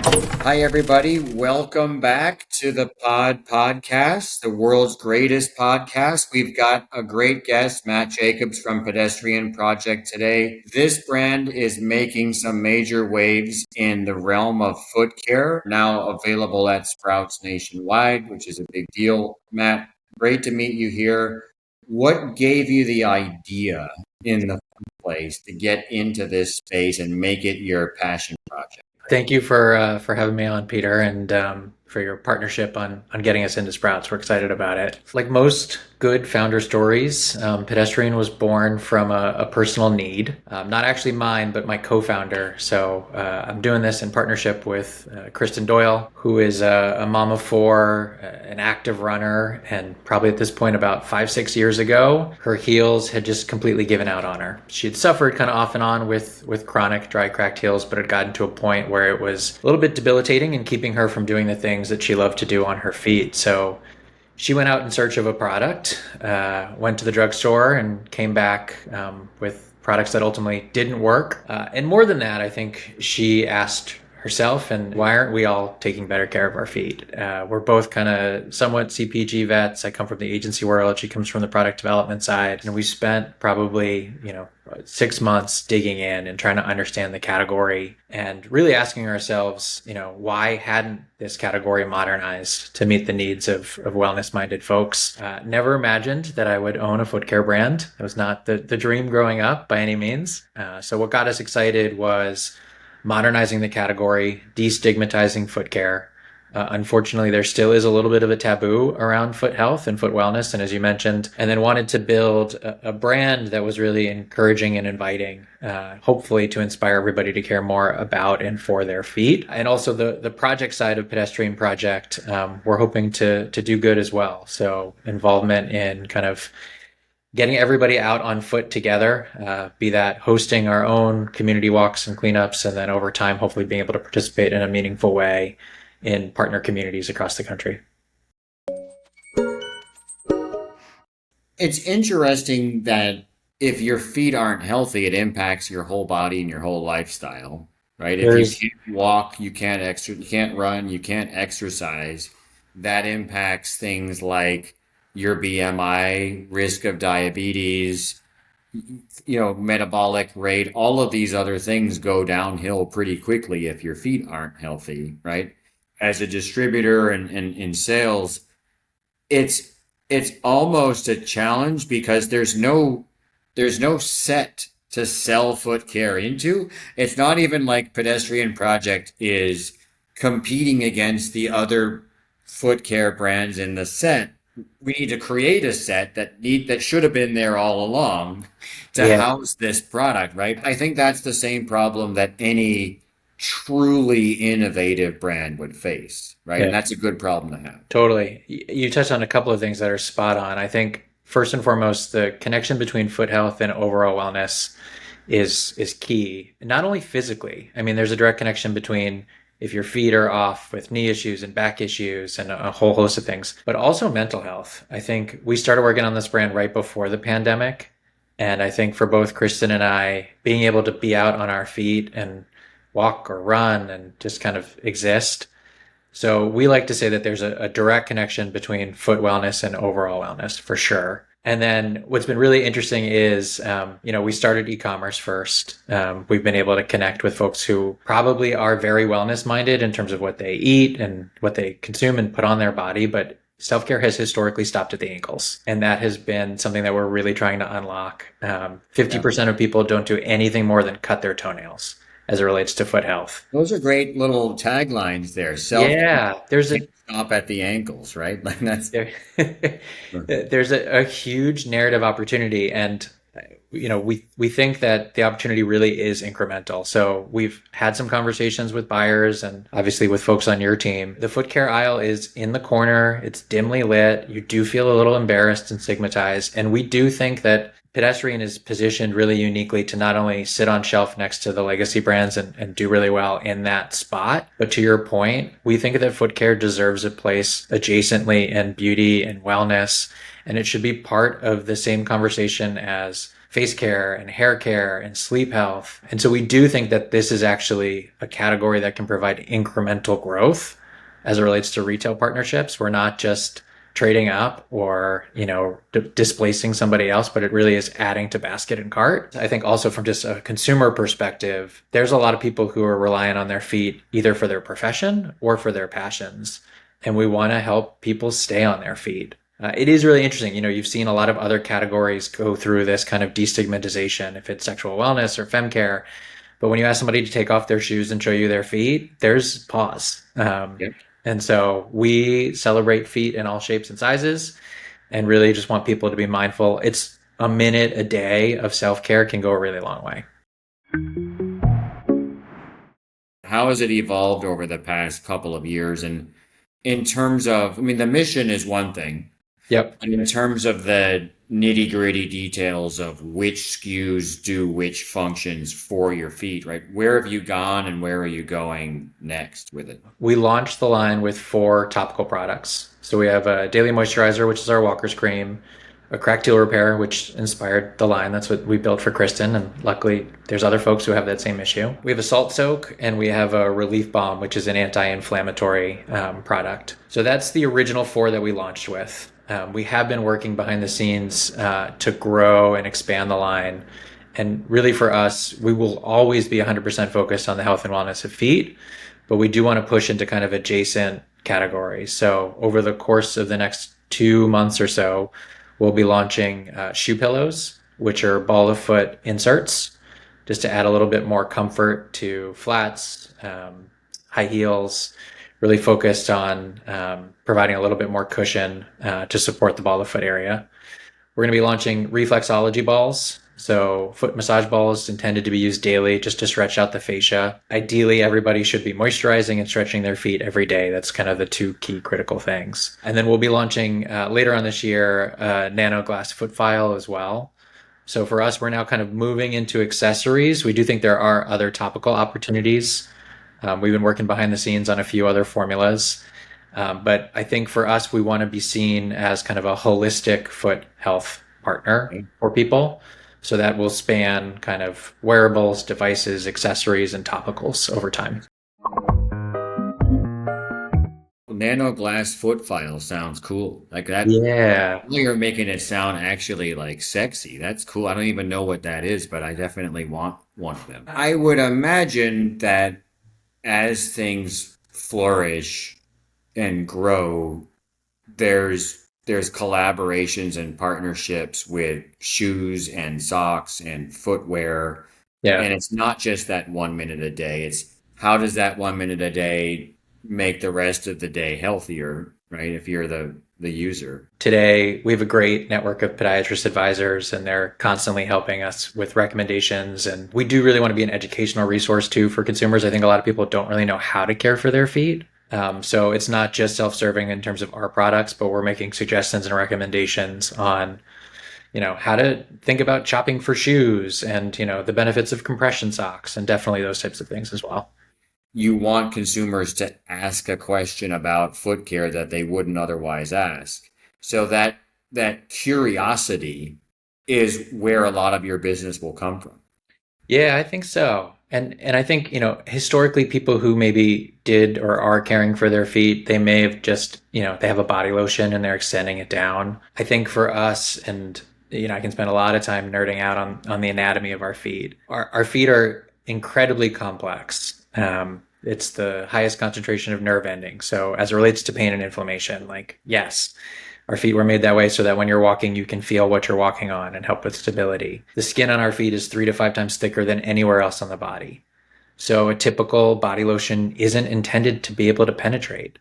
Hi, everybody. Welcome back to the Podcast, the world's greatest podcast. We've got a great guest, Matt Jacobs from Pedestrian Project today. This brand is making some major waves in the realm of foot care, now available at Sprouts nationwide, which is a big deal. Matt, great to meet you here. What gave you the idea in the first place to get into this space and make it your passion project? Thank you for having me on, Peter, and for your partnership on getting us into Sprouts. We're excited about it. Like most good founder stories, Pedestrian was born from a personal need, not actually mine, but my co-founder. So I'm doing this in partnership with Kristen Doyle, who is a mom of four, an active runner, and probably at this point about 5-6 years ago, her heels had just completely given out on her. She had suffered kind of off and on with chronic dry cracked heels, but had gotten to a point where it was a little bit debilitating and keeping her from doing the things that she loved to do on her feet. So she went out in search of a product, went to the drugstore, and came back with products that ultimately didn't work. And more than that, I think she asked herself, and why aren't we all taking better care of our feet? We're both kind of somewhat CPG vets. I come from the agency world. She comes from the product development side. And we spent probably, 6 months digging in and trying to understand the category and really asking ourselves, why hadn't this category modernized to meet the needs of wellness-minded folks? Never imagined that I would own a foot care brand. It was not the dream growing up by any means. So what got us excited was modernizing the category, destigmatizing foot care. Unfortunately, there still is a little bit of a taboo around foot health and foot wellness, and as you mentioned, and then wanted to build a brand that was really encouraging and inviting, hopefully to inspire everybody to care more about and for their feet. And also the project side of Pedestrian Project, we're hoping to do good as well. So involvement in kind of getting everybody out on foot together, be that hosting our own community walks and cleanups, and then over time, hopefully being able to participate in a meaningful way in partner communities across the country. It's interesting that if your feet aren't healthy, it impacts your whole body and your whole lifestyle, right? If you There's, can't walk, you can't run, you can't exercise, that impacts things like your BMI, risk of diabetes, metabolic rate, all of these other things go downhill pretty quickly if your feet aren't healthy, right? As a distributor and in sales, it's it's almost a challenge because there's no set to sell foot care into. It's not even like Pedestrian Project is competing against the other foot care brands in the set. We need to create a set that should have been there all along to yeah, house this product, right? I think that's the same problem that any truly innovative brand would face, right? And yeah, that's a good problem to have. totally. You touched on a couple of things that are spot on. I think first and foremost, the connection between foot health and overall wellness is key. Not only physically. I mean, there's a direct connection between if your feet are off with knee issues and back issues and a whole host of things, but also mental health. I think we started working on this brand right before the pandemic. And I think for both Kristen and I, being able to be out on our feet and walk or run and just kind of exist. So we like to say that there's a direct connection between foot wellness and overall wellness for sure. And then what's been really interesting is, we started e-commerce first. We've been able to connect with folks who probably are very wellness minded in terms of what they eat and what they consume and put on their body, but self-care has historically stopped at the ankles. And that has been something that we're really trying to unlock. Yeah. 50% of people don't do anything more than cut their toenails as it relates to foot health. Those are great little taglines there. Self Yeah, there's a stop at the ankles, right? Like that's there, there's a huge narrative opportunity, and we think that the opportunity really is incremental. So we've had some conversations with buyers and obviously with folks on your team. The foot care aisle is in the corner. It's dimly lit. You do feel a little embarrassed and stigmatized, and we do think that Pedestrian is positioned really uniquely to not only sit on shelf next to the legacy brands and do really well in that spot, but to your point, we think that foot care deserves a place adjacently in beauty and wellness, and it should be part of the same conversation as face care and hair care and sleep health. And so we do think that this is actually a category that can provide incremental growth as it relates to retail partnerships. We're not just trading up or displacing somebody else, but it really is adding to basket and cart. I think also from just a consumer perspective, there's a lot of people who are relying on their feet either for their profession or for their passions, and we want to help people stay on their feet. It is really interesting. You've seen a lot of other categories go through this kind of destigmatization, if it's sexual wellness or fem care. But when you ask somebody to take off their shoes and show you their feet, there's pause. Yep. And so we celebrate feet in all shapes and sizes and really just want people to be mindful. It's a minute a day of self-care can go a really long way. How has it evolved over the past couple of years? And in terms of, I mean, the mission is one thing, Yep. and in terms of the nitty-gritty details of which SKUs do which functions for your feet, right? Where have you gone and where are you going next with it? We launched the line with 4 topical products. So we have a daily moisturizer, which is our Walker's cream, a cracked heel repair, which inspired the line. That's what we built for Kristen. And luckily, there's other folks who have that same issue. We have a salt soak, and we have a relief balm, which is an anti-inflammatory product. So that's the original 4 that we launched with. We have been working behind the scenes to grow and expand the line. And really for us, we will always be 100% focused on the health and wellness of feet, but we do want to push into kind of adjacent categories. So over the course of the next 2 months or so, we'll be launching shoe pillows, which are ball of foot inserts, just to add a little bit more comfort to flats, high heels, really focused on providing a little bit more cushion to support the ball of foot area. We're going to be launching reflexology balls. So foot massage balls intended to be used daily just to stretch out the fascia. Ideally, everybody should be moisturizing and stretching their feet every day. That's kind of the 2 key critical things. And then we'll be launching later on this year a nano glass foot file as well. So for us, we're now kind of moving into accessories. We do think there are other topical opportunities. We've been working behind the scenes on a few other formulas. But I think for us, we want to be seen as kind of a holistic foot health partner for people. So that will span kind of wearables, devices, accessories, and topicals over time. Nano glass foot file sounds cool. Like that, Yeah. you're making it sound actually like sexy. That's cool. I don't even know what that is, but I definitely want one of them. I would imagine that as things flourish and grow, there's collaborations and partnerships with shoes and socks and footwear. Yeah. And it's not just that 1 minute a day. It's how does that 1 minute a day make the rest of the day healthier, right? If you're the user. Today, we have a great network of podiatrist advisors, and they're constantly helping us with recommendations. And we do really want to be an educational resource too for consumers. I think a lot of people don't really know how to care for their feet. So it's not just self-serving in terms of our products, but we're making suggestions and recommendations on, how to think about shopping for shoes and, the benefits of compression socks and definitely those types of things as well. You want consumers to ask a question about foot care that they wouldn't otherwise ask. So that curiosity is where a lot of your business will come from. Yeah, I think so. And I think, historically people who maybe did or are caring for their feet, they may have just, they have a body lotion and they're extending it down. I think for us, and I can spend a lot of time nerding out on the anatomy of our feet. Our feet are incredibly complex. It's the highest concentration of nerve endings. So as it relates to pain and inflammation, like, yes, our feet were made that way so that when you're walking, you can feel what you're walking on and help with stability. The skin on our feet is 3 to 5 times thicker than anywhere else on the body. So a typical body lotion isn't intended to be able to penetrate.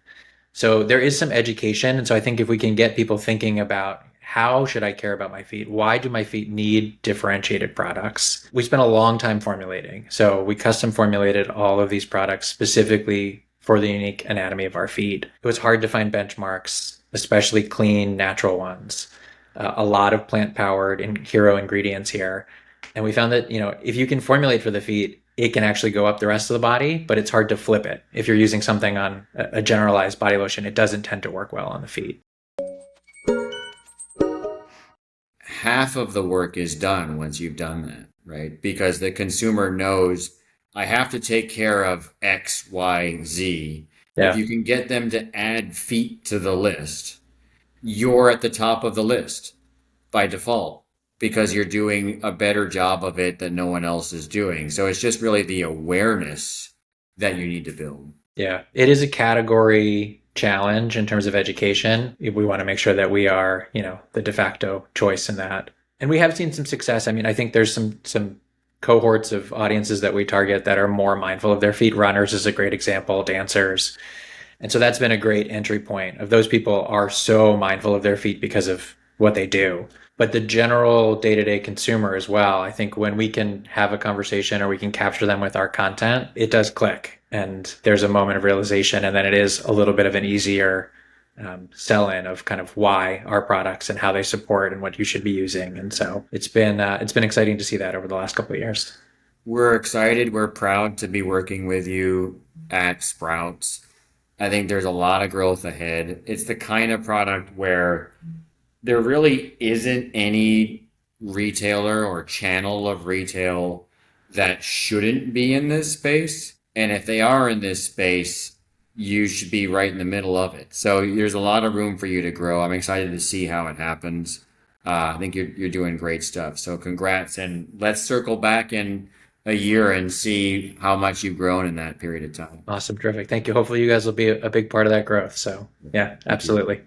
So there is some education. And so I think if we can get people thinking about how should I care about my feet? Why do my feet need differentiated products? We spent a long time formulating. So we custom formulated all of these products specifically for the unique anatomy of our feet. It was hard to find benchmarks, especially clean, natural ones. A lot of plant-powered and hero ingredients here. And we found that, if you can formulate for the feet, it can actually go up the rest of the body, but it's hard to flip it. If you're using something on a generalized body lotion, it doesn't tend to work well on the feet. half of the work is done once you've done that, right? Because the consumer knows I have to take care of X, Y, Z. If Yeah. you can get them to add feet to the list, you're at the top of the list by default because you're doing a better job of it than no one else is doing. So it's just really the awareness that you need to build. Yeah, it is a category challenge in terms of education. We want to make sure that we are, the de facto choice in that. And we have seen some success. I mean, I think there's some cohorts of audiences that we target that are more mindful of their feet. Runners is a great example, dancers. And so that's been a great entry point of those people are so mindful of their feet because of what they do. But the general day-to-day consumer as well, I think when we can have a conversation or we can capture them with our content, it does click. And there's a moment of realization. And then it is a little bit of an easier sell in of kind of why our products and how they support and what you should be using. And so it's been exciting to see that over the last couple of years. We're excited. We're proud to be working with you at Sprouts. I think there's a lot of growth ahead. It's the kind of product where there really isn't any retailer or channel of retail that shouldn't be in this space. And if they are in this space, you should be right in the middle of it. So there's a lot of room for you to grow. I'm excited to see how it happens. I think you're doing great stuff. So congrats, and let's circle back in a year and see how much you've grown in that period of time. Awesome. Terrific. Thank you. Hopefully you guys will be a big part of that growth. So yeah, Thank you. absolutely.